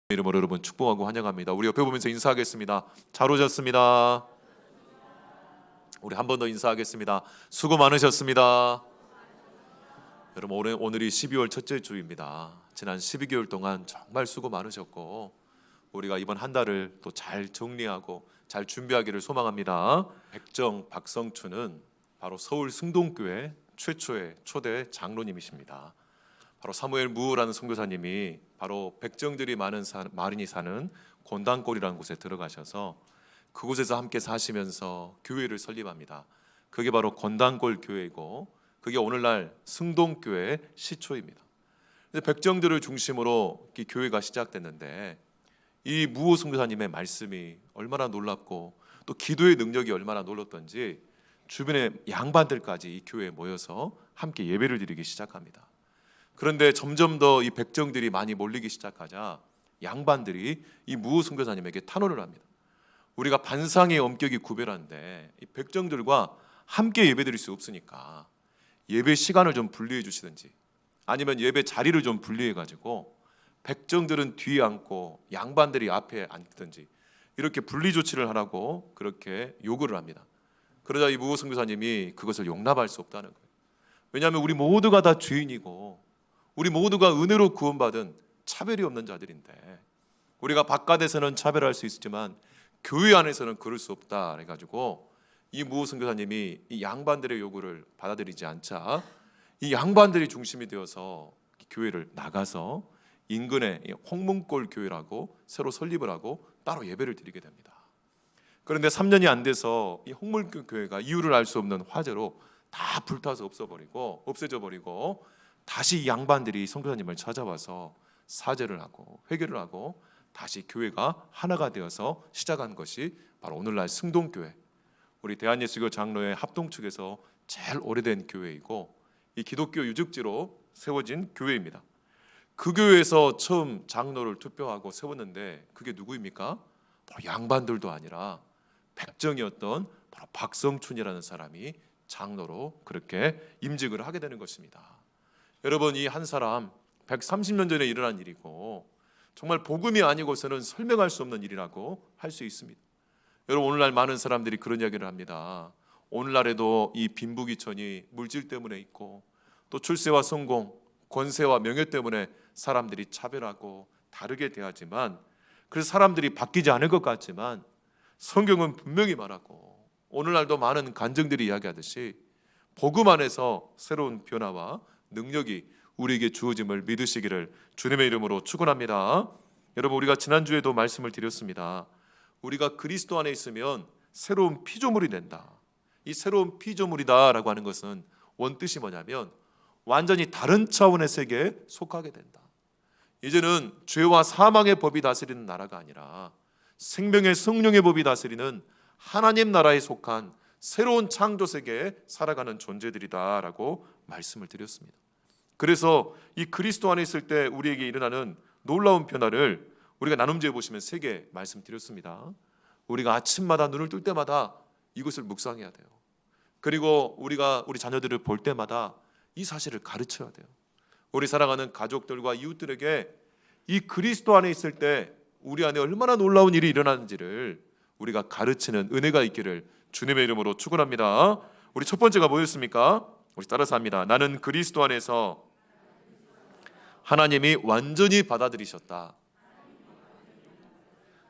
이름으로 여러분 축복하고 환영합니다. 우리 옆에 보면서 인사하겠습니다. 잘 오셨습니다. 우리 한 번 더 인사하겠습니다. 수고 많으셨습니다. 여러분 오늘이 12월 첫째 주입니다. 지난 12개월 동안 정말 수고 많으셨고 우리가 이번 한 달을 또 잘 정리하고 잘 준비하기를 소망합니다. 백정 박성춘은 바로 서울 승동교회 최초의 초대 장로님이십니다. 바로 사무엘 무라는 선교사님이 바로 백정들이 많이 사는 곤단골이라는 곳에 들어가셔서 그곳에서 함께 사시면서 교회를 설립합니다. 그게 바로 곤단골 교회이고 그게 오늘날 승동교회 시초입니다. 백정들을 중심으로 이 교회가 시작됐는데 이 무호 선교사님의 말씀이 얼마나 놀랍고 또 기도의 능력이 얼마나 놀랐던지 주변의 양반들까지 이 교회에 모여서 함께 예배를 드리기 시작합니다. 그런데 점점 더 이 백정들이 많이 몰리기 시작하자 양반들이 이 무호 선교사님에게 탄원을 합니다. 우리가 반상의 엄격히 구별하는데 이 백정들과 함께 예배드릴 수 없으니까 예배 시간을 좀 분리해 주시든지 아니면 예배 자리를 좀 분리해 가지고 백정들은 뒤에 앉고 양반들이 앞에 앉든지 이렇게 분리 조치를 하라고 그렇게 요구를 합니다. 그러자 이 무호 선교사님이 그것을 용납할 수 없다는 거예요. 왜냐하면 우리 모두가 다 죄인이고 우리 모두가 은혜로 구원받은 차별이 없는 자들인데 우리가 바깥에서는 차별할 수 있지만 교회 안에서는 그럴 수 없다 해가지고 이 무호 선교사님이 이 양반들의 요구를 받아들이지 않자 이 양반들이 중심이 되어서 교회를 나가서 인근에 홍문골 교회라고 새로 설립을 하고 따로 예배를 드리게 됩니다. 그런데 3년이 안 돼서 이 홍문골 교회가 이유를 알 수 없는 화재로 다 불타서 없어져 버리고 다시 이 양반들이 선교사님을 찾아와서 사죄를 하고 회개를 하고 다시 교회가 하나가 되어서 시작한 것이 바로 오늘날 승동교회, 우리 대한예수교 장로회 합동 측에서 제일 오래된 교회이고 이 기독교 유적지로 세워진 교회입니다. 그 교회에서 처음 장로를 투표하고 세웠는데 그게 누구입니까? 바로 양반들도 아니라 백정이었던 바로 박성춘이라는 사람이 장로로 그렇게 임직을 하게 되는 것입니다. 여러분, 이 한 사람 130년 전에 일어난 일이고 정말 복음이 아니고서는 설명할 수 없는 일이라고 할 수 있습니다. 여러분, 오늘날 많은 사람들이 그런 이야기를 합니다. 오늘날에도 이 빈부귀천이 물질 때문에 있고 또 출세와 성공, 권세와 명예 때문에 사람들이 차별하고 다르게 대하지만 그래서 사람들이 바뀌지 않을 것 같지만 성경은 분명히 말하고 오늘날도 많은 간증들이 이야기하듯이 복음 안에서 새로운 변화와 능력이 우리에게 주어짐을 믿으시기를 주님의 이름으로 축원합니다. 여러분, 우리가 지난주에도 말씀을 드렸습니다. 우리가 그리스도 안에 있으면 새로운 피조물이 된다. 이 새로운 피조물이다라고 하는 것은 원뜻이 뭐냐면 완전히 다른 차원의 세계에 속하게 된다. 이제는 죄와 사망의 법이 다스리는 나라가 아니라 생명의 성령의 법이 다스리는 하나님 나라에 속한 새로운 창조 세계에 살아가는 존재들이다라고 말씀을 드렸습니다. 그래서 이 그리스도 안에 있을 때 우리에게 일어나는 놀라운 변화를 우리가 나눔지에 보시면 3개 말씀드렸습니다. 우리가 아침마다 눈을 뜰 때마다 이것을 묵상해야 돼요. 그리고 우리가 우리 자녀들을 볼 때마다 이 사실을 가르쳐야 돼요. 우리 사랑하는 가족들과 이웃들에게 이 그리스도 안에 있을 때 우리 안에 얼마나 놀라운 일이 일어나는지를 우리가 가르치는 은혜가 있기를 주님의 이름으로 축원합니다. 우리 첫 번째가 뭐였습니까? 우리 따라서 합니다. 나는 그리스도 안에서 하나님이 완전히 받아들이셨다.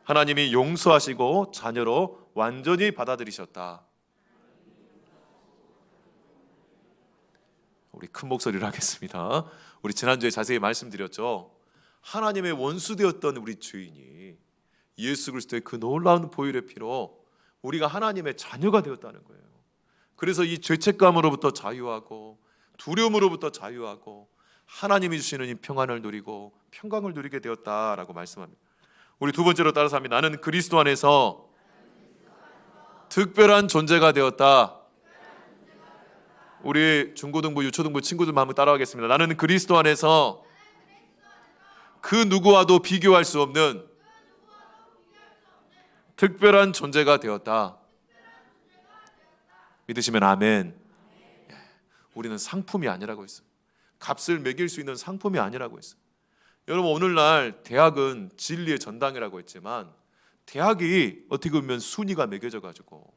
하나님이 용서하시고 자녀로 완전히 받아들이셨다. 우리 큰 목소리로 하겠습니다. 우리 지난주에 자세히 말씀드렸죠. 하나님의 원수 되었던 우리 주인이 예수 그리스도의 그 놀라운 보혈의 피로 우리가 하나님의 자녀가 되었다는 거예요. 그래서 이 죄책감으로부터 자유하고 두려움으로부터 자유하고 하나님이 주시는 이 평안을 누리고 평강을 누리게 되었다라고 말씀합니다. 우리 두 번째로 따라서 합니다. 나는 그리스도 안에서 특별한 존재가 되었다. 우리 중고등부, 유초등부 친구들만 한번 따라하겠습니다. 나는 그리스도 안에서 그 누구와도 비교할 수 없는 특별한 존재가 되었다. 믿으시면 아멘. 우리는 상품이 아니라고 했어요. 값을 매길 수 있는 상품이 아니라고 했어요. 여러분 오늘날 대학은 진리의 전당이라고 했지만 대학이 어떻게 보면 순위가 매겨져 가지고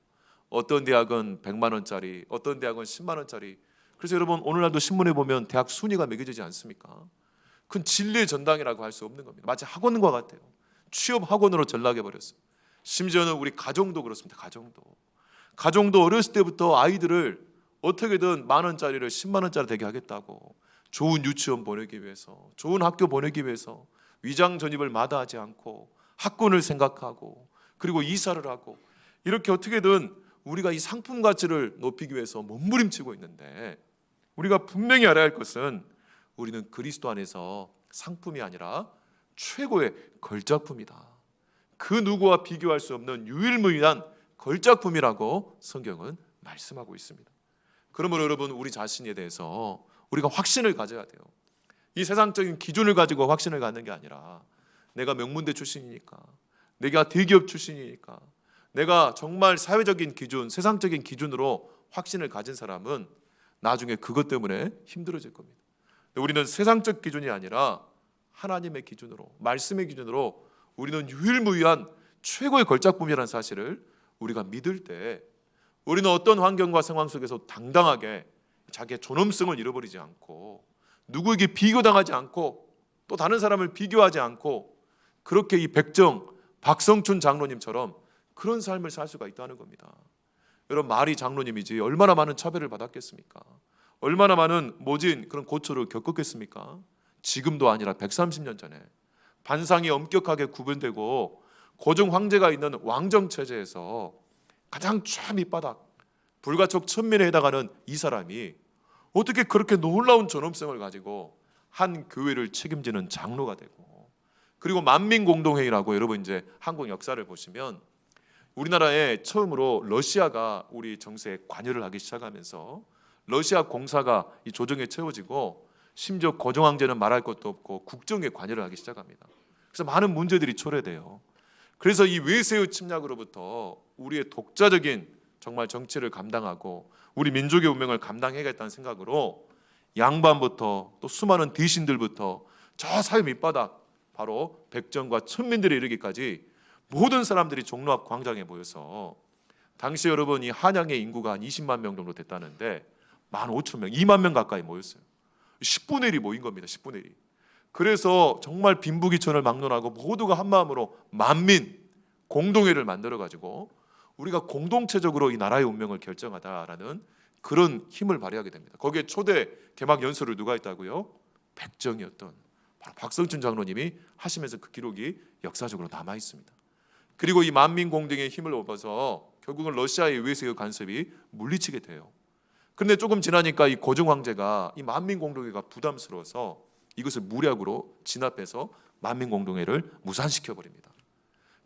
어떤 대학은 100만 원짜리, 어떤 대학은 10만 원짜리. 그래서 여러분 오늘날도 신문에 보면 대학 순위가 매겨지지 않습니까? 그건 진리의 전당이라고 할 수 없는 겁니다. 마치 학원과 같아요. 취업 학원으로 전락해 버렸어요. 심지어는 우리 가정도 그렇습니다. 가정도 어렸을 때부터 아이들을 어떻게든 만 원짜리를 10만 원짜리 되게 하겠다고 좋은 유치원 보내기 위해서, 좋은 학교 보내기 위해서 위장 전입을 마다하지 않고 학군을 생각하고 그리고 이사를 하고 이렇게 어떻게든 우리가 이 상품 가치를 높이기 위해서 몸부림치고 있는데, 우리가 분명히 알아야 할 것은 우리는 그리스도 안에서 상품이 아니라 최고의 걸작품이다. 그 누구와 비교할 수 없는 유일무이한 걸작품이라고 성경은 말씀하고 있습니다. 그러므로 여러분 우리 자신에 대해서 우리가 확신을 가져야 돼요. 이 세상적인 기준을 가지고 확신을 갖는 게 아니라 내가 명문대 출신이니까, 내가 대기업 출신이니까, 내가 정말 사회적인 기준, 세상적인 기준으로 확신을 가진 사람은 나중에 그것 때문에 힘들어질 겁니다. 우리는 세상적 기준이 아니라 하나님의 기준으로, 말씀의 기준으로 우리는 유일무이한 최고의 걸작품이라는 사실을 우리가 믿을 때 우리는 어떤 환경과 상황 속에서 당당하게 자기의 존엄성을 잃어버리지 않고 누구에게 비교당하지 않고 또 다른 사람을 비교하지 않고 그렇게 이 박성춘 장로님처럼 그런 삶을 살 수가 있다는 겁니다. 여러분 말이 장로님이지 얼마나 많은 차별을 받았겠습니까? 얼마나 많은 모진 그런 고초를 겪었겠습니까? 지금도 아니라 130년 전에 반상이 엄격하게 구분되고 고종 황제가 있는 왕정 체제에서 가장 최 밑바닥 불가촉 천민에 해당하는 이 사람이 어떻게 그렇게 놀라운 존엄성을 가지고 한 교회를 책임지는 장로가 되고, 그리고 만민공동회의라고 여러분 이제 한국 역사를 보시면 우리나라에 처음으로 러시아가 우리 정세에 관여를 하기 시작하면서 러시아 공사가 이 조정에 채워지고 심지어 고종 황제는 말할 것도 없고 국정에 관여를 하기 시작합니다. 그래서 많은 문제들이 초래돼요. 그래서 이 외세의 침략으로부터 우리의 독자적인 정말 정치를 감당하고 우리 민족의 운명을 감당해야겠다는 생각으로 양반부터 또 수많은 대신들부터 저 사회 밑바닥 바로 백정과 천민들에 이르기까지 모든 사람들이 종로 앞 광장에 모여서, 당시 여러분 이 한양의 인구가 한 20만 명 정도 됐다는데 15,000명, 2만 명 가까이 모였어요. 10분의 1이 모인 겁니다. 10분의 1이. 그래서 정말 빈부귀천을 막론하고 모두가 한마음으로 만민 공동회를 만들어가지고 우리가 공동체적으로 이 나라의 운명을 결정하다라는 그런 힘을 발휘하게 됩니다. 거기에 초대 개막 연설을 누가 했다고요? 백정이었던 바로 박성춘 장로님이 하시면서 그 기록이 역사적으로 남아 있습니다. 그리고 이 만민공동의 힘을 얻어서 결국은 러시아의 외세의 간섭이 물리치게 돼요. 그런데 조금 지나니까 이 고종 황제가 이 만민공동회가 부담스러워서 이것을 무력으로 진압해서 만민공동회를 무산시켜 버립니다.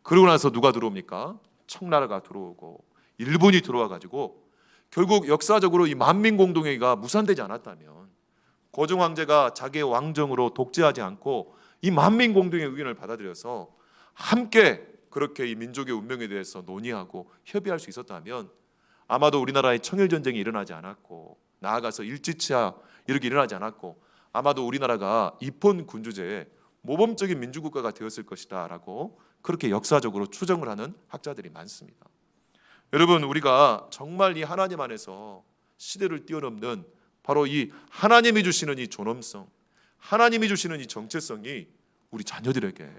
그러고 나서 누가 들어옵니까? 청나라가 들어오고 일본이 들어와 가지고 결국 역사적으로 이 만민공동회가 무산되지 않았다면 고종 황제가 자기의 왕정으로 독재하지 않고 이 만민공동회 의견을 받아들여서 함께 그렇게 이 민족의 운명에 대해서 논의하고 협의할 수 있었다면 아마도 우리나라에 청일전쟁이 일어나지 않았고 나아가서 일제치하 이렇게 일어나지 않았고 아마도 우리나라가 입헌 군주제의 모범적인 민주국가가 되었을 것이다 라고 그렇게 역사적으로 추정을 하는 학자들이 많습니다. 여러분 우리가 정말 이 하나님 안에서 시대를 뛰어넘는 바로 이 하나님이 주시는 이 존엄성, 하나님이 주시는 이 정체성이 우리 자녀들에게,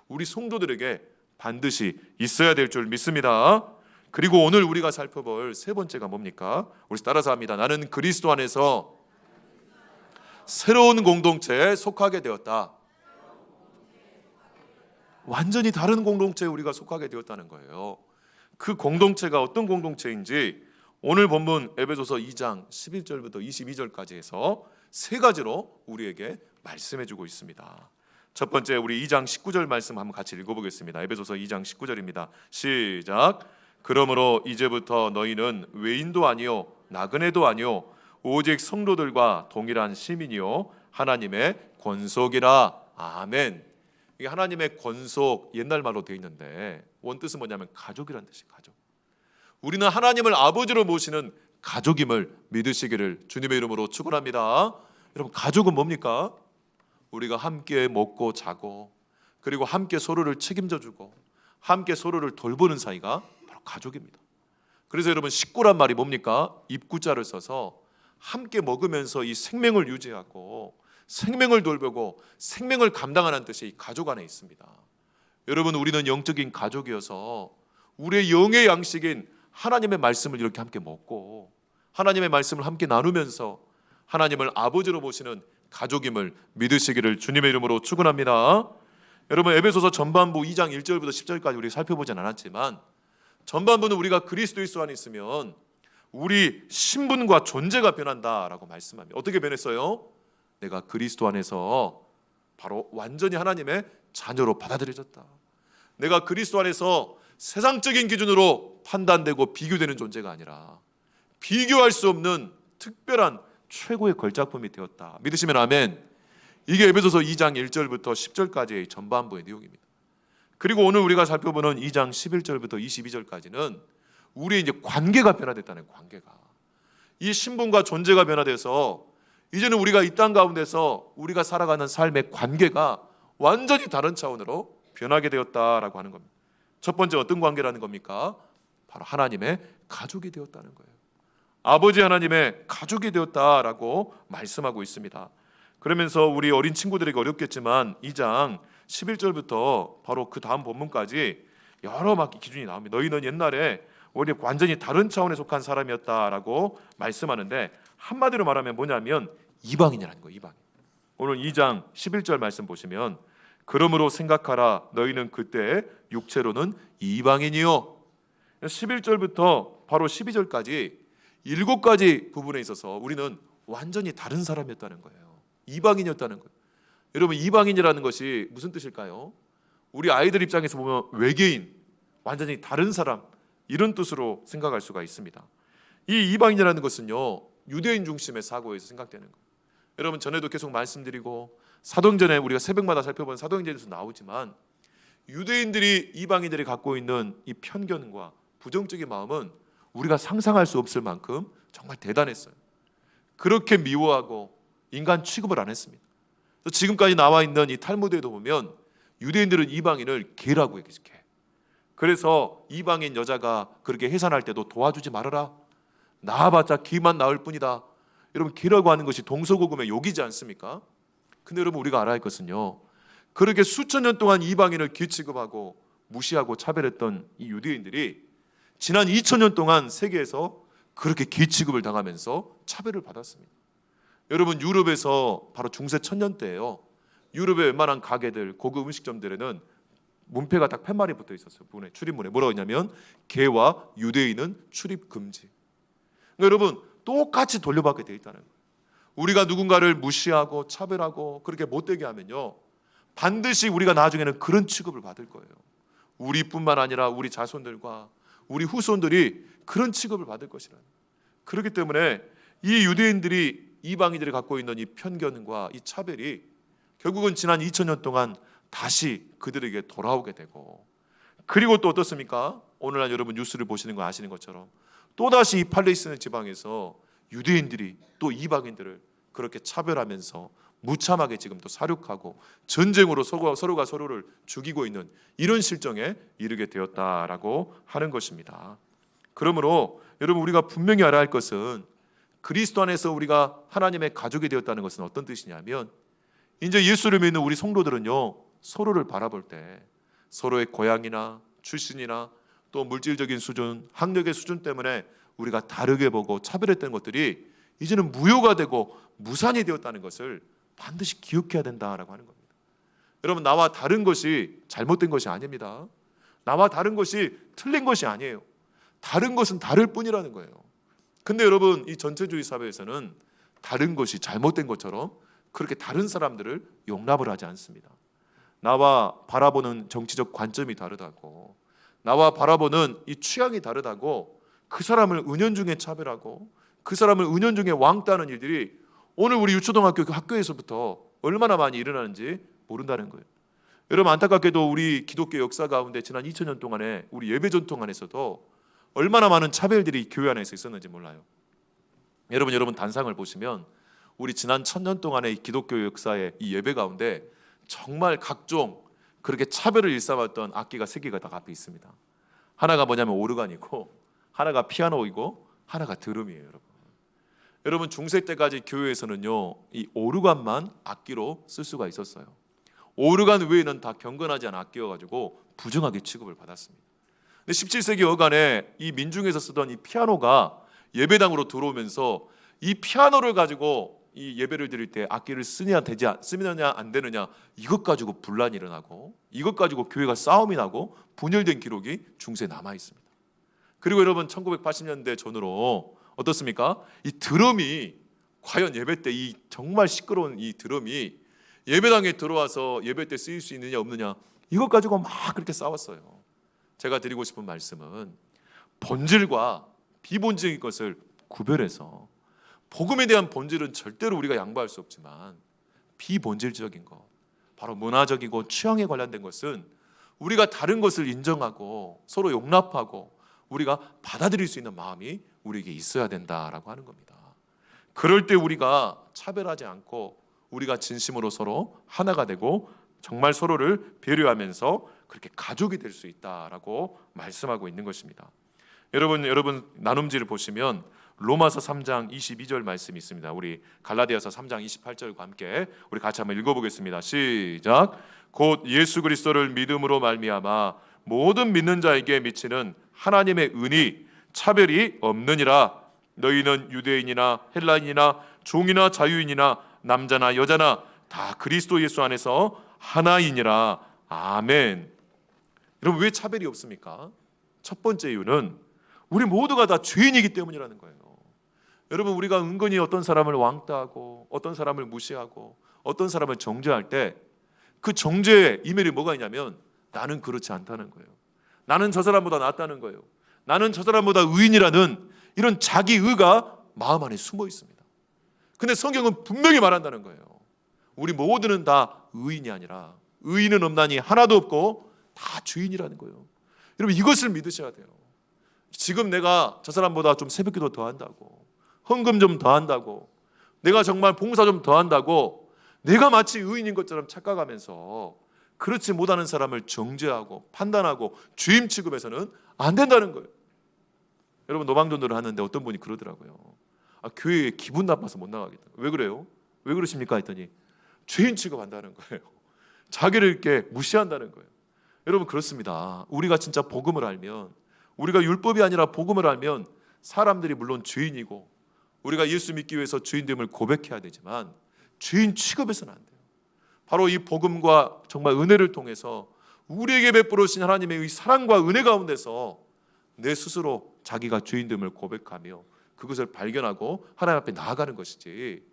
우리 성도들에게 반드시 있어야 될 줄 믿습니다. 그리고 오늘 우리가 살펴볼 세 번째가 뭡니까? 우리 따라서 합니다. 나는 그리스도 안에서 새로운 공동체에 속하게 되었다. 완전히 다른 공동체에 우리가 속하게 되었다는 거예요. 그 공동체가 어떤 공동체인지 오늘 본문 에베소서 2장 11절부터 22절까지 해서 세 가지로 우리에게 말씀해 주고 있습니다. 첫 번째 우리 2장 19절 말씀 한번 같이 읽어보겠습니다. 에베소서 2장 19절입니다. 시작. 그러므로 이제부터 너희는 외인도 아니요 나그네도 아니요 오직 성도들과 동일한 시민이요 하나님의 권속이라. 아멘. 이게 하나님의 권속 옛날 말로 되어 있는데 원뜻은 뭐냐면 가족이라는 뜻이에요. 가족. 우리는 하나님을 아버지로 모시는 가족임을 믿으시기를 주님의 이름으로 축원합니다. 여러분 가족은 뭡니까? 우리가 함께 먹고 자고 그리고 함께 서로를 책임져 주고 함께 서로를 돌보는 사이가 바로 가족입니다. 그래서 여러분 식구란 말이 뭡니까? 입구자를 써서 함께 먹으면서 이 생명을 유지하고 생명을 돌보고 생명을 감당하는 뜻이 이 가족 안에 있습니다. 여러분 우리는 영적인 가족이어서 우리의 영의 양식인 하나님의 말씀을 이렇게 함께 먹고 하나님의 말씀을 함께 나누면서 하나님을 아버지로 보시는 가족임을 믿으시기를 주님의 이름으로 축원합니다. 여러분 에베소서 전반부 2장 1절부터 10절까지 우리 살펴보진 않았지만 전반부는 우리가 그리스도 안에 있으면 우리 신분과 존재가 변한다라고 말씀합니다. 어떻게 변했어요? 내가 그리스도 안에서 바로 완전히 하나님의 자녀로 받아들여졌다. 내가 그리스도 안에서 세상적인 기준으로 판단되고 비교되는 존재가 아니라 비교할 수 없는 특별한 최고의 걸작품이 되었다. 믿으시면 아멘. 이게 에베소서 2장 1절부터 10절까지의 전반부의 내용입니다. 그리고 오늘 우리가 살펴보는 2장 11절부터 22절까지는 우리의 이제 관계가 변화됐다는 관계가. 이 신분과 존재가 변화돼서 이제는 우리가 이 땅 가운데서 우리가 살아가는 삶의 관계가 완전히 다른 차원으로 변하게 되었다라고 하는 겁니다. 첫 번째 어떤 관계라는 겁니까? 바로 하나님의 가족이 되었다는 거예요. 아버지 하나님의 가족이 되었다라고 말씀하고 있습니다. 그러면서 우리 어린 친구들에게 어렵겠지만 2장 11절부터 바로 그 다음 본문까지 여러 막 기준이 나옵니다. 너희는 옛날에 우리 완전히 다른 차원에 속한 사람이었다라고 말씀하는데 한마디로 말하면 뭐냐면 이방인이라는 거예요. 이방인. 오늘 2장 11절 말씀 보시면 그러므로 생각하라 너희는 그때 육체로는 이방인이요. 11절부터 바로 12절까지 7가지 부분에 있어서 우리는 완전히 다른 사람이었다는 거예요. 이방인이었다는 거예요. 여러분 이방인이라는 것이 무슨 뜻일까요? 우리 아이들 입장에서 보면 외계인, 완전히 다른 사람 이런 뜻으로 생각할 수가 있습니다. 이 이방인이라는 것은요 유대인 중심의 사고에서 생각되는 거예요. 여러분 전에도 계속 말씀드리고 사도행전에 우리가 새벽마다 살펴본 사도행전에서 나오지만 유대인들이 이방인들이 갖고 있는 이 편견과 부정적인 마음은 우리가 상상할 수 없을 만큼 정말 대단했어요. 그렇게 미워하고 인간 취급을 안 했습니다. 지금까지 나와 있는 이 탈무드에도 보면 유대인들은 이방인을 개라고 얘기해. 그래서 이방인 여자가 그렇게 해산할 때도 도와주지 말아라. 낳아봤자 기만 낳을 뿐이다. 여러분 개라고 하는 것이 동서고금의 욕이지 않습니까? 근데 여러분 우리가 알아야 할 것은요. 그렇게 수천 년 동안 이방인을 개 취급하고 무시하고 차별했던 이 유대인들이 지난 2000년 동안 세계에서 그렇게 개 취급을 당하면서 차별을 받았습니다. 여러분 유럽에서 바로 중세 천년 때예요. 유럽의 웬만한 가게들, 고급 음식점들에는 문패가 딱 팻말이 붙어 있었어요. 출입문에 뭐라고 했냐면 개와 유대인은 출입 금지. 그러니까 여러분 똑같이 돌려받게 돼 있다는 거예요. 우리가 누군가를 무시하고 차별하고 그렇게 못되게 하면요 반드시 우리가 나중에는 그런 취급을 받을 거예요. 우리뿐만 아니라 우리 자손들과 우리 후손들이 그런 취급을 받을 것이라는. 그렇기 때문에 이 유대인들이 이방인들이 갖고 있는 이 편견과 이 차별이 결국은 지난 2000년 동안 다시 그들에게 돌아오게 되고, 그리고 또 어떻습니까? 오늘날 여러분 뉴스를 보시는 거 아시는 것처럼 또다시 이 팔레스타인 지방에서 유대인들이 또 이방인들을 그렇게 차별하면서 무참하게 지금 또 사륙하고 전쟁으로 서로가 서로를 죽이고 있는 이런 실정에 이르게 되었다라고 하는 것입니다. 그러므로 여러분 우리가 분명히 알아야 할 것은 그리스도 안에서 우리가 하나님의 가족이 되었다는 것은 어떤 뜻이냐면 이제 예수를 믿는 우리 성도들은요 서로를 바라볼 때 서로의 고향이나 출신이나 또 물질적인 수준, 학력의 수준 때문에 우리가 다르게 보고 차별했던 것들이 이제는 무효가 되고 무산이 되었다는 것을 반드시 기억해야 된다라고 하는 겁니다. 여러분 나와 다른 것이 잘못된 것이 아닙니다. 나와 다른 것이 틀린 것이 아니에요. 다른 것은 다를 뿐이라는 거예요. 근데 여러분 이 전체주의 사회에서는 다른 것이 잘못된 것처럼 그렇게 다른 사람들을 용납을 하지 않습니다. 나와 바라보는 정치적 관점이 다르다고, 나와 바라보는 이 취향이 다르다고 그 사람을 은연중에 차별하고 그 사람을 은연중에 왕따하는 일들이 오늘 우리 유초등학교 그 학교에서부터 얼마나 많이 일어나는지 모른다는 거예요. 여러분 안타깝게도 우리 기독교 역사 가운데 지난 2000년 동안에 우리 예배 전통 안에서도 얼마나 많은 차별들이 교회 안에서 있었는지 몰라요. 여러분 단상을 보시면 우리 지난 1000년 동안의 이 기독교 역사의 이 예배 가운데 정말 각종 그렇게 차별을 일삼았던 악기가 3개가 다 앞에 있습니다. 하나가 뭐냐면 오르간이고, 하나가 피아노이고, 하나가 드럼이에요. 여러분 중세 때까지 교회에서는요, 이 오르간만 악기로 쓸 수가 있었어요. 오르간 외에는 다 경건하지 않은 악기여가지고 부정하게 취급을 받았습니다. 근데 17세기 어간에 이 민중에서 쓰던 이 피아노가 예배당으로 들어오면서 이 피아노를 가지고 이 예배를 드릴 때 악기를 쓰느냐 안 되느냐, 이것 가지고 분란이 일어나고, 이것 가지고 교회가 싸움이 나고 분열된 기록이 중세에 남아 있습니다. 그리고 여러분 1980년대 전후로 어떻습니까? 이 드럼이 과연 예배 때 이 정말 시끄러운 이 드럼이 예배당에 들어와서 예배 때 쓰일 수 있느냐 없느냐, 이것 가지고 막 그렇게 싸웠어요. 제가 드리고 싶은 말씀은 본질과 비본질적인 것을 구별해서, 복음에 대한 본질은 절대로 우리가 양보할 수 없지만 비본질적인 것, 바로 문화적이고 취향에 관련된 것은 우리가 다른 것을 인정하고 서로 용납하고 우리가 받아들일 수 있는 마음이 우리에게 있어야 된다라고 하는 겁니다. 그럴 때 우리가 차별하지 않고 우리가 진심으로 서로 하나가 되고 정말 서로를 배려하면서 그렇게 가족이 될 수 있다라고 말씀하고 있는 것입니다. 여러분 나눔지를 보시면 로마서 3장 22절 말씀이 있습니다. 우리 갈라디아서 3장 28절과 함께 우리 같이 한번 읽어보겠습니다. 시작. 곧 예수 그리스도를 믿음으로 말미암아 모든 믿는 자에게 미치는 하나님의 은이 차별이 없느니라. 너희는 유대인이나 헬라인이나 종이나 자유인이나 남자나 여자나 다 그리스도 예수 안에서 하나이니라. 아멘. 여러분 왜 차별이 없습니까? 첫 번째 이유는 우리 모두가 다 죄인이기 때문이라는 거예요. 여러분 우리가 은근히 어떤 사람을 왕따하고 어떤 사람을 무시하고 어떤 사람을 정죄할 때 그 정죄의 이면이 뭐가 있냐면 나는 그렇지 않다는 거예요. 나는 저 사람보다 낫다는 거예요. 나는 저 사람보다 의인이라는 이런 자기의가 마음 안에 숨어 있습니다. 근데 성경은 분명히 말한다는 거예요. 우리 모두는 다 의인이 아니라 의인은 없나니 하나도 없고 다 죄인이라는 거예요. 여러분 이것을 믿으셔야 돼요. 지금 내가 저 사람보다 좀 새벽기도 더 한다고, 헌금 좀 더 한다고, 내가 정말 봉사 좀 더 한다고 내가 마치 의인인 것처럼 착각하면서 그렇지 못하는 사람을 정죄하고 판단하고 주임 취급해서는 안 된다는 거예요. 여러분 노방전도를 하는데 어떤 분이 그러더라고요. 교회에 기분 나빠서 못 나가겠다. 왜 그래요? 왜 그러십니까? 했더니 죄인 취급한다는 거예요. 자기를 이렇게 무시한다는 거예요. 여러분 그렇습니다. 우리가 진짜 복음을 알면, 우리가 율법이 아니라 복음을 알면 사람들이 물론 죄인이고 우리가 예수 믿기 위해서 죄인됨을 고백해야 되지만 죄인 취급해서는 안 돼요. 바로 이 복음과 정말 은혜를 통해서 우리에게 베풀으신 하나님의 이 사랑과 은혜 가운데서 내 스스로 자기가 죄인됨을 고백하며 그것을 발견하고 하나님 앞에 나아가는 것이지,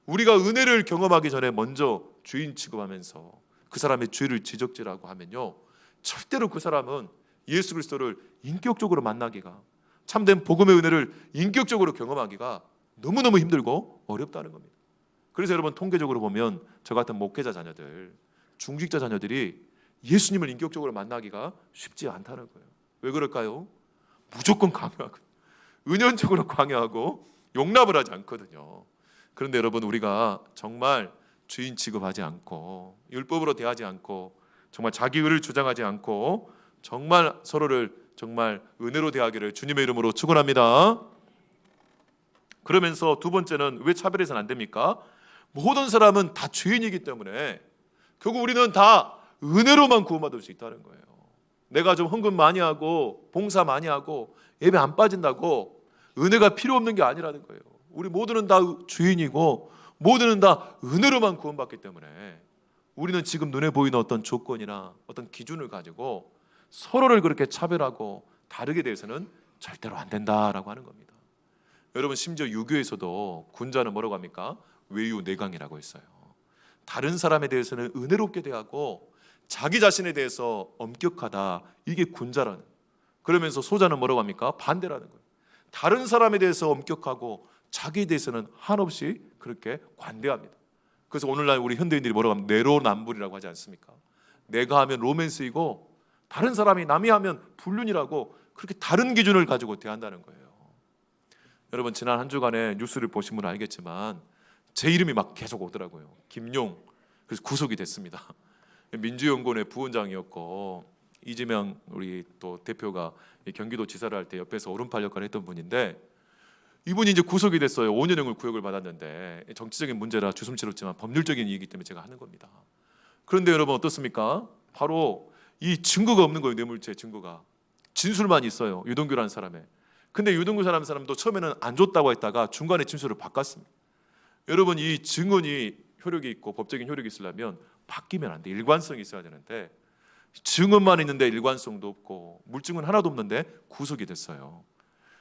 우리가 은혜를 경험하기 전에 먼저 죄인 취급하면서 그 사람의 죄를 지적질하고 하면요, 절대로 그 사람은 예수 그리스도를 인격적으로 만나기가, 참된 복음의 은혜를 인격적으로 경험하기가 너무너무 힘들고 어렵다는 겁니다. 그래서 여러분 통계적으로 보면 저 같은 목회자 자녀들, 중직자 자녀들이 예수님을 인격적으로 만나기가 쉽지 않다는 거예요. 왜 그럴까요? 무조건 강요하고 은연적으로 강요하고 용납을 하지 않거든요. 그런데 여러분 우리가 정말 죄인 취급하지 않고 율법으로 대하지 않고 정말 자기 의를 주장하지 않고 정말 서로를 정말 은혜로 대하기를 주님의 이름으로 축원합니다. 그러면서 두 번째는 왜 차별해서는 안 됩니까? 모든 사람은 다 죄인이기 때문에 결국 우리는 다 은혜로만 구원받을 수 있다는 거예요. 내가 좀 헌금 많이 하고 봉사 많이 하고 예배 안 빠진다고 은혜가 필요 없는 게 아니라는 거예요. 우리 모두는 다 죄인이고 모두는 다 은혜로만 구원받기 때문에 우리는 지금 눈에 보이는 어떤 조건이나 어떤 기준을 가지고 서로를 그렇게 차별하고 다르게 대해서는 절대로 안 된다라고 하는 겁니다. 여러분 심지어 유교에서도 군자는 뭐라고 합니까? 외유내강이라고 했어요. 다른 사람에 대해서는 은혜롭게 대하고 자기 자신에 대해서 엄격하다, 이게 군자라는. 그러면서 소자는 뭐라고 합니까? 반대라는 거예요. 다른 사람에 대해서 엄격하고 자기에 대해서는 한없이 그렇게 관대합니다. 그래서 오늘날 우리 현대인들이 뭐라고 하면 내로남불이라고 하지 않습니까? 내가 하면 로맨스이고 다른 사람이 남이 하면 불륜이라고 그렇게 다른 기준을 가지고 대한다는 거예요. 여러분 지난 한 주간의 뉴스를 보신 분은 알겠지만 제 이름이 막 계속 오더라고요. 김용. 그래서 구속이 됐습니다. 민주연구원의 부원장이었고 이재명 우리 또 대표가 경기도 지사를 할 때 옆에서 오른팔 역할을 했던 분인데 이분이 이제 구속이 됐어요. 5년형을 구형을 받았는데 정치적인 문제라 주숨 치렀지만 법률적인 이유이기 때문에 제가 하는 겁니다. 그런데 여러분 어떻습니까? 바로 이 증거가 없는 거예요. 뇌물죄 증거가. 진술만 있어요. 유동규라는 사람의. 근데 유동규 사람도 처음에는 안 줬다고 했다가 중간에 진술을 바꿨습니다. 여러분 이 증언이 효력이 있고 법적인 효력이 있으려면 바뀌면 안 돼. 일관성이 있어야 되는데 증언만 있는데 일관성도 없고 물증은 하나도 없는데 구속이 됐어요.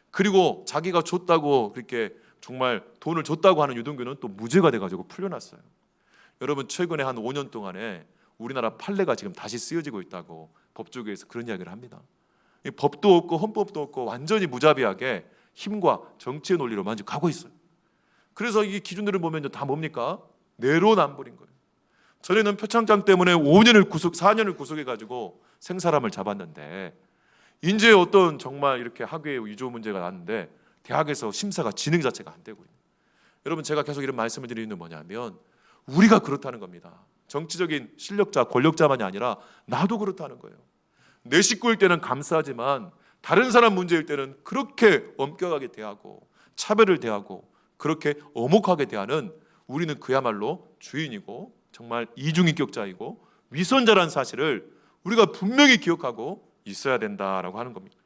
그리고 자기가 줬다고 그렇게 정말 돈을 줬다고 하는 유동규는 또 무죄가 돼가지고 풀려났어요. 여러분 최근에 한 5년 동안에 우리나라 판례가 지금 다시 쓰여지고 있다고 법조계에서 그런 이야기를 합니다. 법도 없고 헌법도 없고 완전히 무자비하게 힘과 정치의 논리로만 지금 가고 있어요. 그래서 이 기준들을 보면 다 뭡니까? 내로남불인 거예요. 전에는 표창장 때문에 4년을 구속해가지고 생사람을 잡았는데 이제 어떤 정말 이렇게 학위의 위조 문제가 났는데 대학에서 심사가 진행 자체가 안 되고 있는. 여러분 제가 계속 이런 말씀을 드리는 건 뭐냐면 우리가 그렇다는 겁니다. 정치적인 실력자, 권력자만이 아니라 나도 그렇다는 거예요. 내 식구일 때는 감사하지만 다른 사람 문제일 때는 그렇게 엄격하게 대하고 차별을 대하고 그렇게 엄혹하게 대하는 우리는 그야말로 주인이고 정말 이중인격자이고 위선자라는 사실을 우리가 분명히 기억하고 있어야 된다라고 하는 겁니다.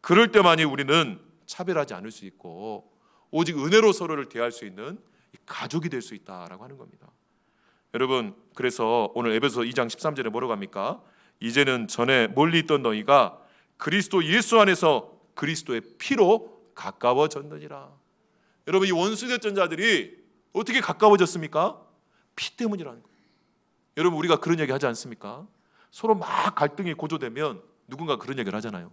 그럴 때만이 우리는 차별하지 않을 수 있고 오직 은혜로 서로를 대할 수 있는 가족이 될 수 있다라고 하는 겁니다. 여러분 그래서 오늘 에베소 2장 13절에 뭐라고 합니까? 이제는 전에 멀리 있던 너희가 그리스도 예수 안에서 그리스도의 피로 가까워졌느니라. 여러분 이 원수됐던 자들이 어떻게 가까워졌습니까? 피 때문이라는 거예요. 여러분 우리가 그런 얘기 하지 않습니까? 서로 막 갈등이 고조되면 누군가 그런 얘기를 하잖아요.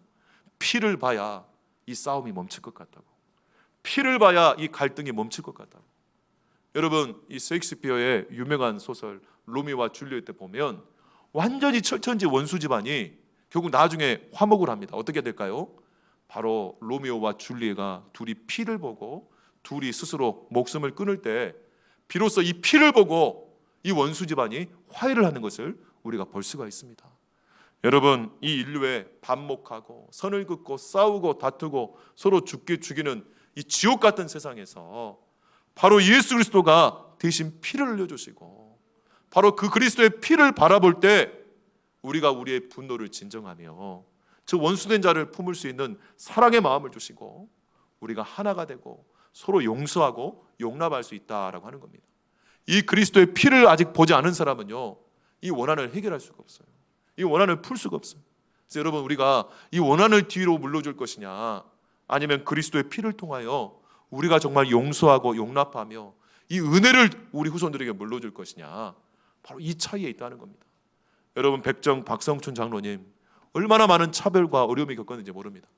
피를 봐야 이 싸움이 멈출 것 같다고. 피를 봐야 이 갈등이 멈출 것 같다고. 여러분 이 셰익스피어의 유명한 소설 로미오와 줄리엣 때 보면 완전히 철천지 원수 집안이 결국 나중에 화목을 합니다. 어떻게 될까요? 바로 로미오와 줄리엣가 둘이 피를 보고 둘이 스스로 목숨을 끊을 때 비로소 이 피를 보고 이 원수 집안이 화해를 하는 것을 우리가 볼 수가 있습니다. 여러분 이 인류에 반목하고 선을 긋고 싸우고 다투고 서로 죽이는 이 지옥 같은 세상에서 바로 예수 그리스도가 대신 피를 흘려주시고 바로 그 그리스도의 피를 바라볼 때 우리가 우리의 분노를 진정하며 저 원수된 자를 품을 수 있는 사랑의 마음을 주시고 우리가 하나가 되고 서로 용서하고 용납할 수 있다라고 하는 겁니다. 이 그리스도의 피를 아직 보지 않은 사람은요 이 원한을 해결할 수가 없어요. 이 원한을 풀 수가 없어요. 그래서 여러분 우리가 이 원한을 뒤로 물러줄 것이냐 아니면 그리스도의 피를 통하여 우리가 정말 용서하고 용납하며 이 은혜를 우리 후손들에게 물러줄 것이냐 바로 이 차이에 있다는 겁니다. 여러분 박성춘 장로님 얼마나 많은 차별과 어려움이 겪었는지 모릅니다.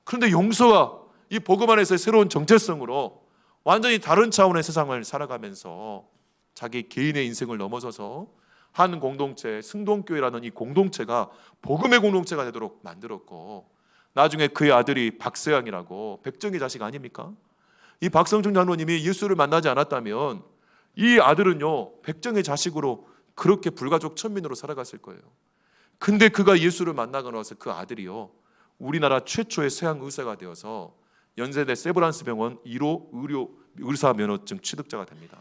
그런데 용서가 이 복음 안에서의 새로운 정체성으로 완전히 다른 차원의 세상을 살아가면서 자기 개인의 인생을 넘어서서 한 공동체 승동교회라는 이 공동체가 복음의 공동체가 되도록 만들었고 나중에 그의 아들이 박세양이라고 백정의 자식 아닙니까? 이 박성준 장로님이 예수를 만나지 않았다면 이 아들은요 백정의 자식으로 그렇게 불가족 천민으로 살아갔을 거예요. 근데 그가 예수를 만나고 나서 그 아들이요 우리나라 최초의 서양 의사가 되어서 연세대 세브란스 병원 1호 의사 면허증 취득자가 됩니다.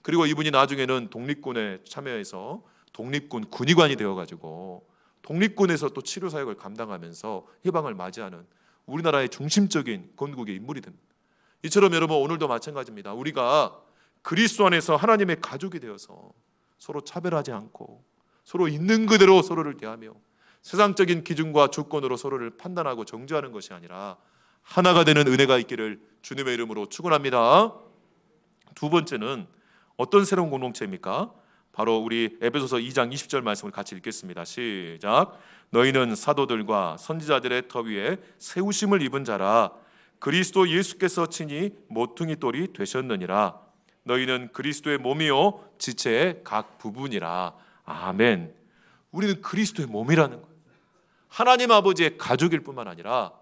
그리고 이분이 나중에는 독립군에 참여해서 독립군 군의관이 되어가지고 독립군에서 또 치료 사역을 감당하면서 해방을 맞이하는 우리나라의 중심적인 건국의 인물이 됩니다. 이처럼 여러분 오늘도 마찬가지입니다. 우리가 그리스도 안에서 하나님의 가족이 되어서 서로 차별하지 않고 서로 있는 그대로 서로를 대하며 세상적인 기준과 조건으로 서로를 판단하고 정죄하는 것이 아니라 하나가 되는 은혜가 있기를 주님의 이름으로 축원합니다. 두 번째는 어떤 새로운 공동체입니까? 바로 우리 에베소서 2장 20절 말씀을 같이 읽겠습니다. 시작. 너희는 사도들과 선지자들의 터 위에 세우심을 입은 자라 그리스도 예수께서 친히 모퉁이 돌이 되셨느니라. 너희는 그리스도의 몸이요 지체의 각 부분이라. 아멘. 우리는 그리스도의 몸이라는 거예요. 하나님 아버지의 가족일 뿐만 아니라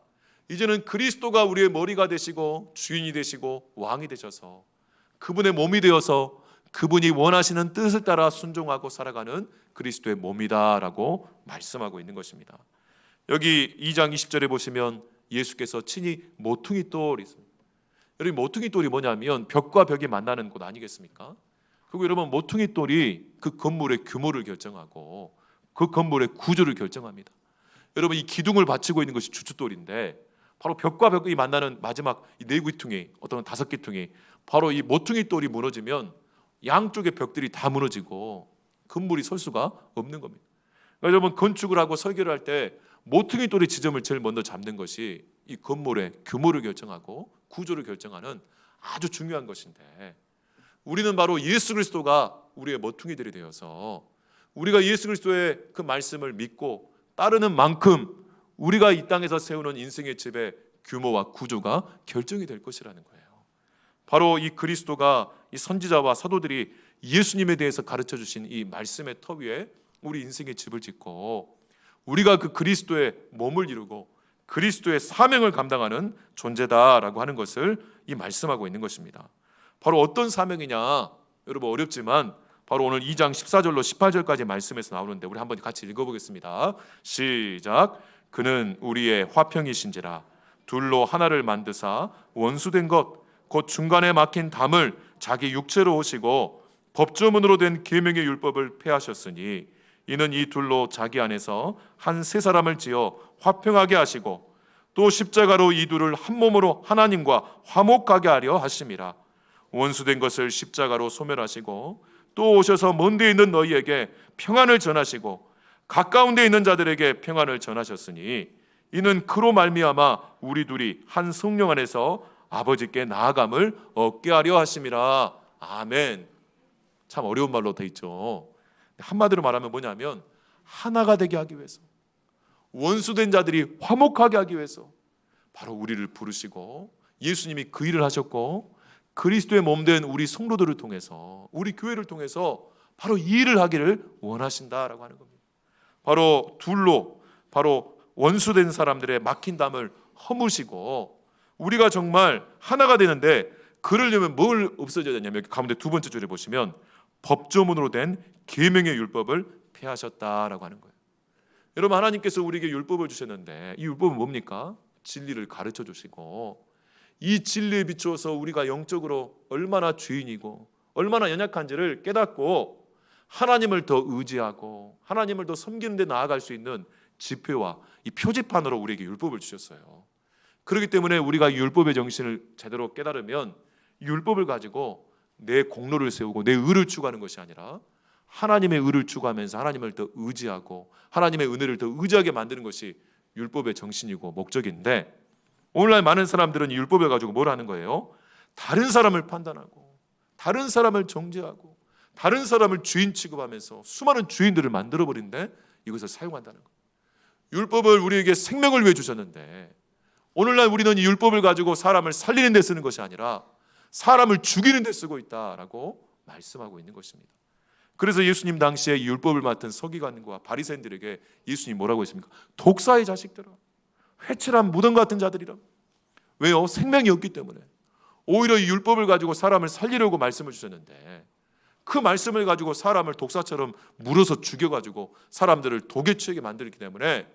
이제는 그리스도가 우리의 머리가 되시고 주인이 되시고 왕이 되셔서 그분의 몸이 되어서 그분이 원하시는 뜻을 따라 순종하고 살아가는 그리스도의 몸이다라고 말씀하고 있는 것입니다. 여기 2장 20절에 보시면 예수께서 친히 모퉁이 돌이 있습니다. 여러분, 모퉁이 돌이 뭐냐면 벽과 벽이 만나는 곳 아니겠습니까? 그리고 여러분, 모퉁이 돌이 그 건물의 규모를 결정하고 그 건물의 구조를 결정합니다. 여러분, 이 기둥을 받치고 있는 것이 주춧돌인데 바로 벽과 벽이 만나는 마지막 이 네 귀퉁이, 어떤 5귀퉁이, 바로 이 모퉁이 돌이 무너지면 양쪽의 벽들이 다 무너지고 건물이 설 수가 없는 겁니다. 그러니까 여러분, 건축을 하고 설계를 할 때 모퉁이 돌의 지점을 제일 먼저 잡는 것이 이 건물의 규모를 결정하고 구조를 결정하는 아주 중요한 것인데, 우리는 바로 예수 그리스도가 우리의 모퉁이들이 되어서 우리가 예수 그리스도의 그 말씀을 믿고 따르는 만큼 우리가 이 땅에서 세우는 인생의 집의 규모와 구조가 결정이 될 것이라는 거예요. 바로 이 그리스도가 이 선지자와 사도들이 예수님에 대해서 가르쳐 주신 이 말씀의 터 위에 우리 인생의 집을 짓고 우리가 그 그리스도의 몸을 이루고 그리스도의 사명을 감당하는 존재다라고 하는 것을 이 말씀하고 있는 것입니다. 바로 어떤 사명이냐, 여러분 어렵지만 바로 오늘 2장 14절로 18절까지 말씀에서 나오는데 우리 한번 같이 읽어보겠습니다. 시작. 그는 우리의 화평이신지라 둘로 하나를 만드사 원수된 것 곧 중간에 막힌 담을 자기 육체로 오시고 법조문으로 된 계명의 율법을 폐하셨으니 이는 이 둘로 자기 안에서 한 세 사람을 지어 화평하게 하시고 또 십자가로 이 둘을 한 몸으로 하나님과 화목하게 하려 하심이라. 원수된 것을 십자가로 소멸하시고 또 오셔서 먼 데 있는 너희에게 평안을 전하시고 가까운 데 있는 자들에게 평안을 전하셨으니 이는 그로 말미암아 우리 둘이 한 성령 안에서 아버지께 나아감을 얻게 하려 하심이라. 아멘. 참 어려운 말로 돼 있죠. 한마디로 말하면 뭐냐면 하나가 되게 하기 위해서, 원수된 자들이 화목하게 하기 위해서 바로 우리를 부르시고 예수님이 그 일을 하셨고 그리스도의 몸된 우리 성도들을 통해서, 우리 교회를 통해서 바로 이 일을 하기를 원하신다라고 하는 겁니다. 바로 둘로, 바로 원수된 사람들의 막힌 담을 허무시고 우리가 정말 하나가 되는데, 그러려면 뭘 없어져야 되냐면 가운데 두 번째 줄에 보시면 법조문으로 된 계명의 율법을 폐하셨다라고 하는 거예요. 여러분, 하나님께서 우리에게 율법을 주셨는데 이 율법은 뭡니까? 진리를 가르쳐 주시고 이 진리에 비추어서 우리가 영적으로 얼마나 죄인이고 얼마나 연약한지를 깨닫고 하나님을 더 의지하고 하나님을 더 섬기는 데 나아갈 수 있는 지표와 이 표지판으로 우리에게 율법을 주셨어요. 그렇기 때문에 우리가 율법의 정신을 제대로 깨달으면 율법을 가지고 내 공로를 세우고 내 의를 추구하는 것이 아니라 하나님의 의를 추구하면서 하나님을 더 의지하고 하나님의 은혜를 더 의지하게 만드는 것이 율법의 정신이고 목적인데, 오늘날 많은 사람들은 이 율법을 가지고 뭘 하는 거예요? 다른 사람을 판단하고 다른 사람을 정죄하고 다른 사람을 주인 취급하면서 수많은 주인들을 만들어버린데 이것을 사용한다는 거예요. 율법을 우리에게 생명을 위해 주셨는데 오늘날 우리는 이 율법을 가지고 사람을 살리는 데 쓰는 것이 아니라 사람을 죽이는 데 쓰고 있다라고 말씀하고 있는 것입니다. 그래서 예수님 당시에 이 율법을 맡은 서기관과 바리새인들에게 예수님 뭐라고 했습니까? 독사의 자식들아, 회칠한 무덤 같은 자들이라. 왜요? 생명이 없기 때문에. 오히려 이 율법을 가지고 사람을 살리려고 말씀을 주셨는데 그 말씀을 가지고 사람을 독사처럼 물어서 죽여가지고 사람들을 독에 취하게 만들기 때문에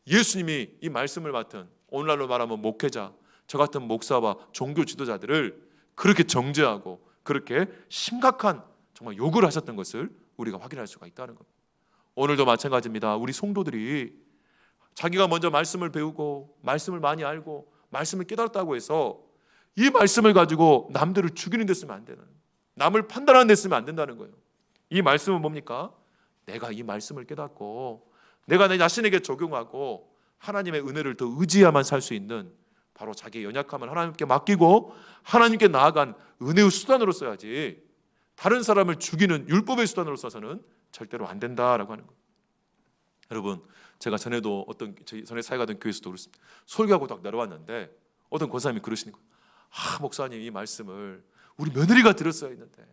예수님이 이 말씀을 맡은 오늘날로 말하면 목회자, 저 같은 목사와 종교 지도자들을 그렇게 정죄하고 그렇게 심각한 정말 욕을 하셨던 것을 우리가 확인할 수가 있다는 겁니다. 오늘도 마찬가지입니다. 우리 성도들이 자기가 먼저 말씀을 배우고 말씀을 많이 알고 말씀을 깨달았다고 해서 이 말씀을 가지고 남들을 죽이는 데 쓰면 안 되는, 남을 판단하는 데 쓰면 안 된다는 거예요. 이 말씀은 뭡니까? 내가 이 말씀을 깨닫고 내가 내 자신에게 적용하고 하나님의 은혜를 더 의지해야만 살 수 있는, 바로 자기의 연약함을 하나님께 맡기고 하나님께 나아간 은혜의 수단으로 써야지 다른 사람을 죽이는 율법의 수단으로 써서는 절대로 안 된다라고 하는 거예요. 여러분, 제가 전에도 전에 사역하던 교회에서도 그렇습니다. 설교하고 딱 내려왔는데 어떤 권사님이 그러시는 거예요. 목사님, 이 말씀을 우리 며느리가 들었어야 했는데,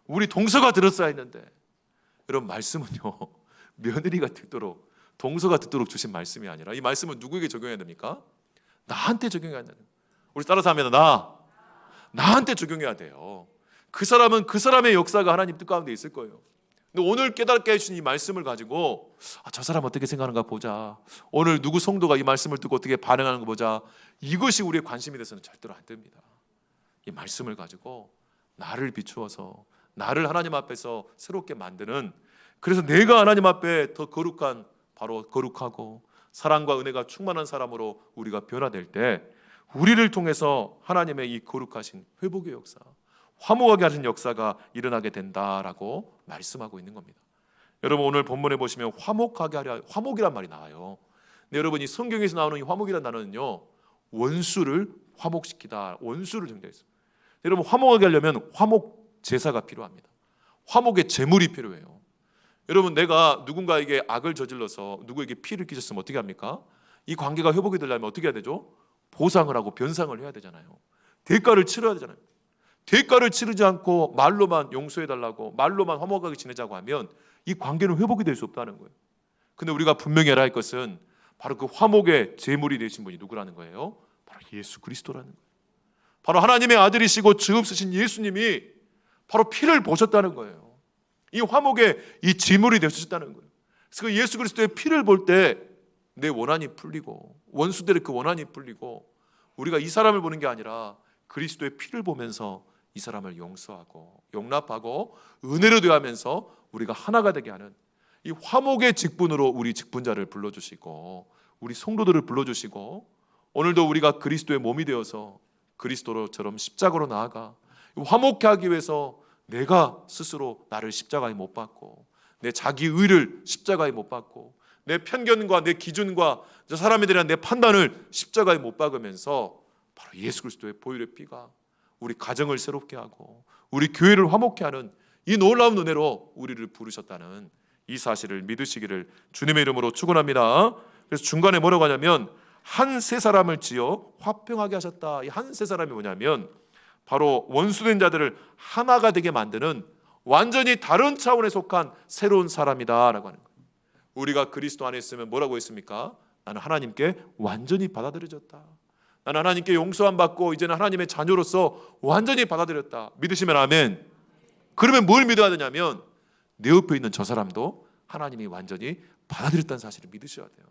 우리 동서가 들었어야 했는데. 여러분, 말씀은요 며느리가 듣도록 동서가 듣도록 주신 말씀이 아니라 이 말씀은 누구에게 적용해야 됩니까? 나한테 적용해야 된다는 거예요. 우리 따라서 하면 나한테 적용해야 돼요. 그 사람은 그 사람의 역사가 하나님 뜻 가운데 있을 거예요. 근데 오늘 깨닫게 해주신 이 말씀을 가지고 저 사람 어떻게 생각하는가 보자, 오늘 누구 성도가 이 말씀을 듣고 어떻게 반응하는 거 보자, 이것이 우리의 관심이 돼서는 절대로 안 됩니다. 이 말씀을 가지고 나를 비추어서 나를 하나님 앞에서 새롭게 만드는, 그래서 내가 하나님 앞에 더 거룩한, 바로 거룩하고 사랑과 은혜가 충만한 사람으로 우리가 변화될 때 우리를 통해서 하나님의 이 거룩하신 회복의 역사, 화목하게 하신 역사가 일어나게 된다라고 말씀하고 있는 겁니다. 여러분 오늘 본문에 보시면 화목하게 하려, 화목이란 말이 나와요. 근데 여러분 이 성경에서 나오는 이 화목이란 단어는요, 원수를 화목시키다, 원수를 정리했습니다. 여러분 화목하게 하려면 화목 제사가 필요합니다. 화목의 제물이 필요해요. 여러분 내가 누군가에게 악을 저질러서 누구에게 피를 끼쳤으면 어떻게 합니까? 이 관계가 회복이 되려면 어떻게 해야 되죠? 보상을 하고 변상을 해야 되잖아요. 대가를 치러야 되잖아요. 대가를 치르지 않고 말로만 용서해달라고, 말로만 화목하게 지내자고 하면 이 관계는 회복이 될 수 없다는 거예요. 근데 우리가 분명히 알아야 할 것은 바로 그 화목의 제물이 되신 분이 누구라는 거예요? 바로 예수 그리스도라는 거예요. 바로 하나님의 아들이시고 주 없으신 예수님이 바로 피를 보셨다는 거예요. 이 화목의 이 제물이 되셨다는 거예요. 그래서 그 예수 그리스도의 피를 볼 때 내 원한이 풀리고, 원수들의 그 원한이 풀리고, 우리가 이 사람을 보는 게 아니라 그리스도의 피를 보면서 이 사람을 용서하고 용납하고 은혜로 대하면서 우리가 하나가 되게 하는 이 화목의 직분으로 우리 직분자를 불러주시고 우리 성도들을 불러주시고, 오늘도 우리가 그리스도의 몸이 되어서 그리스도처럼 십자가로 나아가 화목케 하기 위해서 내가 스스로 나를 십자가에 못 박고, 내 자기 의를 십자가에 못 박고, 내 편견과 내 기준과 저 사람에 대한 내 판단을 십자가에 못 박으면서 바로 예수 그리스도의 보혈의 피가 우리 가정을 새롭게 하고 우리 교회를 화목케 하는 이 놀라운 은혜로 우리를 부르셨다는 이 사실을 믿으시기를 주님의 이름으로 축원합니다. 그래서 중간에 뭐라고 하냐면 한 세 사람을 지어 화평하게 하셨다. 이 한 세 사람이 뭐냐면 바로 원수된 자들을 하나가 되게 만드는 완전히 다른 차원에 속한 새로운 사람이다라고 하는 거예요. 우리가 그리스도 안에 있으면 뭐라고 했습니까? 나는 하나님께 완전히 받아들여졌다. 나는 하나님께 용서함 받고 이제는 하나님의 자녀로서 완전히 받아들였다. 믿으시면 아멘. 그러면 뭘 믿어야 되냐면 내 옆에 있는 저 사람도 하나님이 완전히 받아들였다는 사실을 믿으셔야 돼요.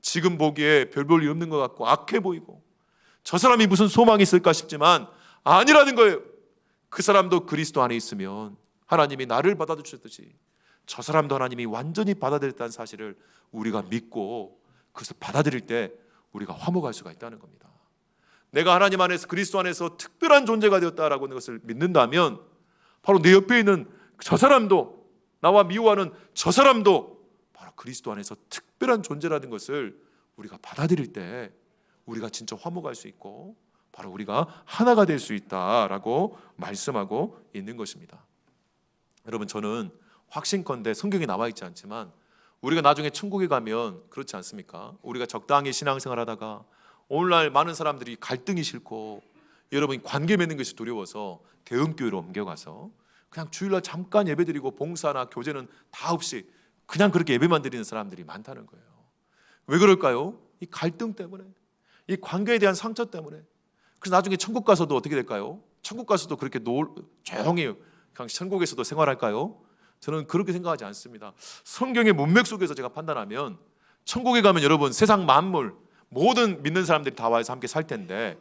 지금 보기에 별 볼 일 없는 것 같고 악해 보이고 저 사람이 무슨 소망이 있을까 싶지만 아니라는 거예요. 그 사람도 그리스도 안에 있으면 하나님이 나를 받아주셨듯이 저 사람도 하나님이 완전히 받아들였다는 사실을 우리가 믿고 그것을 받아들일 때 우리가 화목할 수가 있다는 겁니다. 내가 하나님 안에서 그리스도 안에서 특별한 존재가 되었다라고 하는 것을 믿는다면 바로 내 옆에 있는 저 사람도, 나와 미워하는 저 사람도 바로 그리스도 안에서 특별한 존재라는 것을 우리가 받아들일 때 우리가 진짜 화목할 수 있고 바로 우리가 하나가 될 수 있다라고 말씀하고 있는 것입니다. 여러분 저는 확신컨대 성경에 나와 있지 않지만 우리가 나중에 천국에 가면 그렇지 않습니까? 우리가 적당히 신앙생활 하다가 오늘날 많은 사람들이 갈등이 싫고 여러분 관계 맺는 것이 두려워서 대음교회로 옮겨가서 그냥 주일날 잠깐 예배드리고 봉사나 교제는 다 없이 그냥 그렇게 예배만 드리는 사람들이 많다는 거예요. 왜 그럴까요? 이 갈등 때문에, 이 관계에 대한 상처 때문에. 그래서 나중에 천국 가서도 어떻게 될까요? 천국 가서도 그렇게 조용히 그냥 천국에서도 생활할까요? 저는 그렇게 생각하지 않습니다. 성경의 문맥 속에서 제가 판단하면 천국에 가면 여러분 세상 만물 모든 믿는 사람들이 다 와서 함께 살 텐데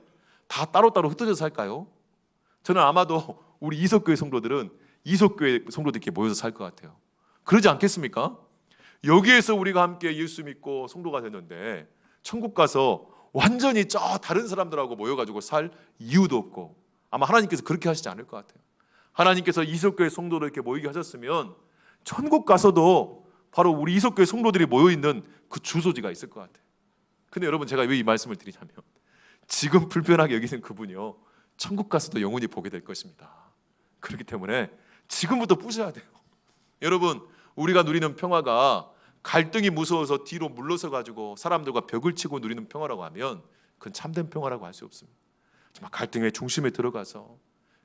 다 따로따로 흩어져서 살까요? 저는 아마도 우리 이석교회 성도들은 이석교회 성도들끼리 모여서 살 것 같아요. 그러지 않겠습니까? 여기에서 우리가 함께 예수 믿고 성도가 됐는데 천국 가서 완전히 저 다른 사람들하고 모여가지고 살 이유도 없고 아마 하나님께서 그렇게 하시지 않을 것 같아요. 하나님께서 이석교회 성도를 이렇게 모이게 하셨으면 천국 가서도 바로 우리 이석교회 성도들이 모여있는 그 주소지가 있을 것 같아요. 근데 여러분 제가 왜 이 말씀을 드리냐면 지금 불편하게 여기는 그분이요 천국 가서도 영원히 보게 될 것입니다. 그렇기 때문에 지금부터 부셔야 돼요. 여러분 우리가 누리는 평화가 갈등이 무서워서 뒤로 물러서 가지고 사람들과 벽을 치고 누리는 평화라고 하면 그건 참된 평화라고 할 수 없습니다. 정말 갈등의 중심에 들어가서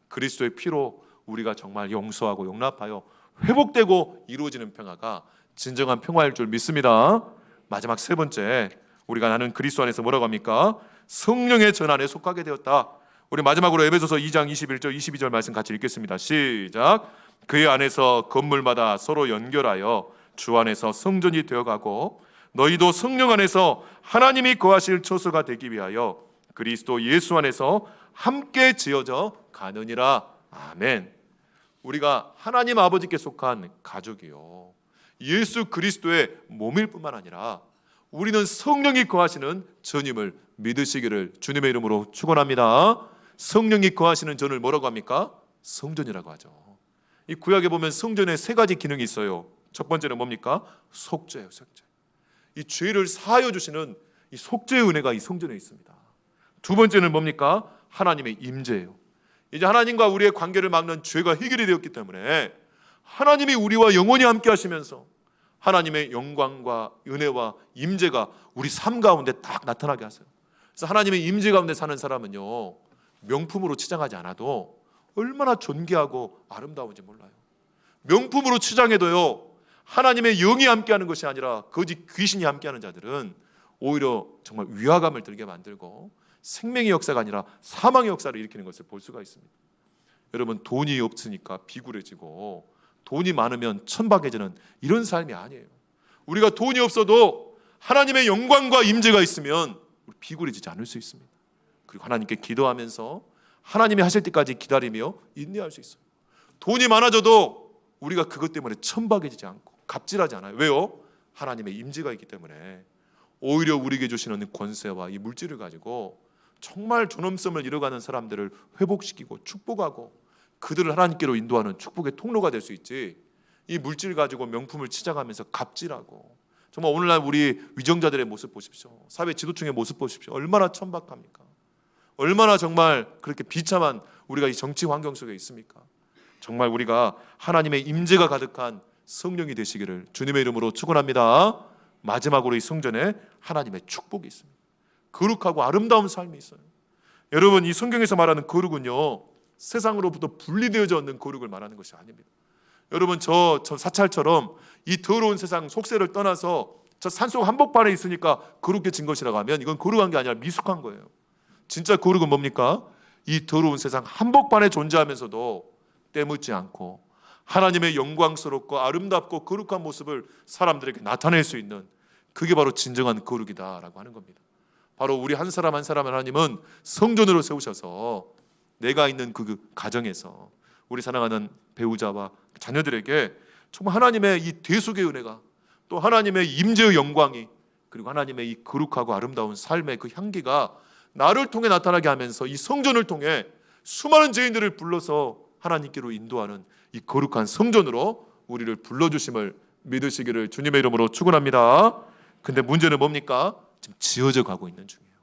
그리스도의 피로 우리가 정말 용서하고 용납하여 회복되고 이루어지는 평화가 진정한 평화일 줄 믿습니다. 마지막 세 번째, 우리가 나는 그리스도 안에서 뭐라고 합니까? 성령의 전환에 속하게 되었다. 우리 마지막으로 에베소서 2장 21절 22절 말씀 같이 읽겠습니다. 시작. 그의 안에서 건물마다 서로 연결하여 주 안에서 성전이 되어가고 너희도 성령 안에서 하나님이 거하실 처소가 되기 위하여 그리스도 예수 안에서 함께 지어져 가느니라. 아멘. 우리가 하나님 아버지께 속한 가족이요, 예수 그리스도의 몸일 뿐만 아니라 우리는 성령이 거하시는 전임을 믿으시기를 주님의 이름으로 축원합니다. 성령이 거하시는 전을 뭐라고 합니까? 성전이라고 하죠. 이 구약에 보면 성전에 세 가지 기능이 있어요. 첫 번째는 뭡니까? 속죄예요. 속죄. 이 죄를 사하여 주시는 이 속죄의 은혜가 이 성전에 있습니다. 두 번째는 뭡니까? 하나님의 임재예요. 이제 하나님과 우리의 관계를 막는 죄가 해결이 되었기 때문에 하나님이 우리와 영원히 함께 하시면서 하나님의 영광과 은혜와 임재가 우리 삶 가운데 딱 나타나게 하세요. 그래서 하나님의 임재 가운데 사는 사람은요, 명품으로 치장하지 않아도 얼마나 존귀하고 아름다운지 몰라요. 명품으로 치장해도요, 하나님의 영이 함께하는 것이 아니라 거짓 귀신이 함께하는 자들은 오히려 정말 위화감을 들게 만들고 생명의 역사가 아니라 사망의 역사를 일으키는 것을 볼 수가 있습니다. 여러분, 돈이 없으니까 비굴해지고 돈이 많으면 천박해지는 이런 삶이 아니에요. 우리가 돈이 없어도 하나님의 영광과 임재가 있으면 비굴해지지 않을 수 있습니다. 그리고 하나님께 기도하면서 하나님이 하실 때까지 기다리며 인내할 수 있어요. 돈이 많아져도 우리가 그것 때문에 천박해지지 않고 갑질하지 않아요. 왜요? 하나님의 임재가 있기 때문에. 오히려 우리에게 주시는 권세와 이 물질을 가지고 정말 존엄성을 잃어가는 사람들을 회복시키고 축복하고 그들을 하나님께로 인도하는 축복의 통로가 될 수 있지, 이 물질 가지고 명품을 치장하면서 갑질하고, 정말 오늘날 우리 위정자들의 모습 보십시오. 사회 지도층의 모습 보십시오. 얼마나 천박합니까? 얼마나 정말 그렇게 비참한 우리가 이 정치 환경 속에 있습니까? 정말 우리가 하나님의 임재가 가득한 성령이 되시기를 주님의 이름으로 축원합니다. 마지막으로 이 성전에 하나님의 축복이 있습니다. 거룩하고 아름다운 삶이 있어요. 여러분, 이 성경에서 말하는 거룩은요, 세상으로부터 분리되어져 있는 거룩을 말하는 것이 아닙니다. 여러분, 저 사찰처럼 이 더러운 세상 속세를 떠나서 저 산속 한복판에 있으니까 거룩해진 것이라고 하면 이건 거룩한 게 아니라 미숙한 거예요. 진짜 거룩은 뭡니까? 이 더러운 세상 한복판에 존재하면서도 때묻지 않고 하나님의 영광스럽고 아름답고 거룩한 모습을 사람들에게 나타낼 수 있는, 그게 바로 진정한 거룩이다라고 하는 겁니다. 바로 우리 한 사람 한 사람 하나님은 성전으로 세우셔서 내가 있는 그 가정에서 우리 사랑하는 배우자와 자녀들에게 정말 하나님의 이 대속의 은혜가, 또 하나님의 임재의 영광이, 그리고 하나님의 이 거룩하고 아름다운 삶의 그 향기가 나를 통해 나타나게 하면서 이 성전을 통해 수많은 죄인들을 불러서 하나님께로 인도하는 이 거룩한 성전으로 우리를 불러주심을 믿으시기를 주님의 이름으로 축원합니다. 근데 문제는 뭡니까? 지금 지어져 가고 있는 중이에요.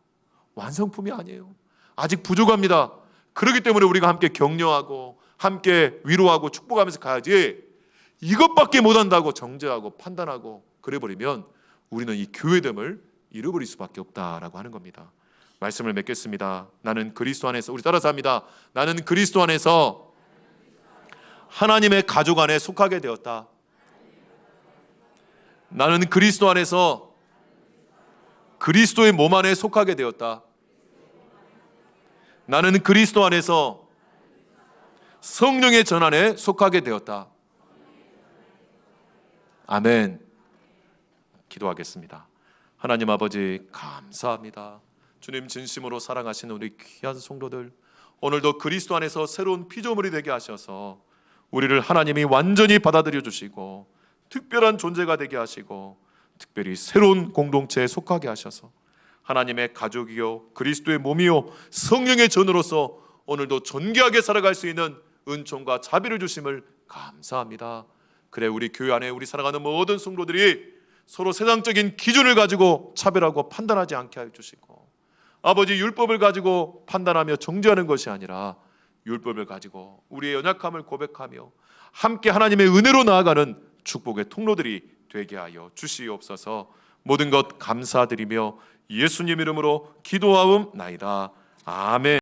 완성품이 아니에요. 아직 부족합니다. 그렇기 때문에 우리가 함께 격려하고 함께 위로하고 축복하면서 가야지, 이것밖에 못한다고 정죄하고 판단하고 그래버리면 우리는 이 교회됨을 잃어버릴 수밖에 없다라고 하는 겁니다. 말씀을 맺겠습니다. 나는 그리스도 안에서, 우리 따라서 합니다. 나는 그리스도 안에서 하나님의 가족 안에 속하게 되었다. 나는 그리스도 안에서 그리스도의 몸 안에 속하게 되었다. 나는 그리스도 안에서 성령의 전 안에 속하게 되었다. 아멘. 기도하겠습니다. 하나님 아버지, 감사합니다. 주님, 진심으로 사랑하시는 우리 귀한 성도들, 오늘도 그리스도 안에서 새로운 피조물이 되게 하셔서 우리를 하나님이 완전히 받아들여 주시고 특별한 존재가 되게 하시고 특별히 새로운 공동체에 속하게 하셔서 하나님의 가족이요 그리스도의 몸이요 성령의 전으로서 오늘도 존귀하게 살아갈 수 있는 은총과 자비를 주심을 감사합니다. 그래, 우리 교회 안에 우리 살아가는 모든 성도들이 서로 세상적인 기준을 가지고 차별하고 판단하지 않게 하여 주시고, 아버지, 율법을 가지고 판단하며 정죄하는 것이 아니라 율법을 가지고 우리의 연약함을 고백하며 함께 하나님의 은혜로 나아가는 축복의 통로들이 되게 하여 주시옵소서. 모든 것 감사드리며 예수님 이름으로 기도하옵나이다. 아멘.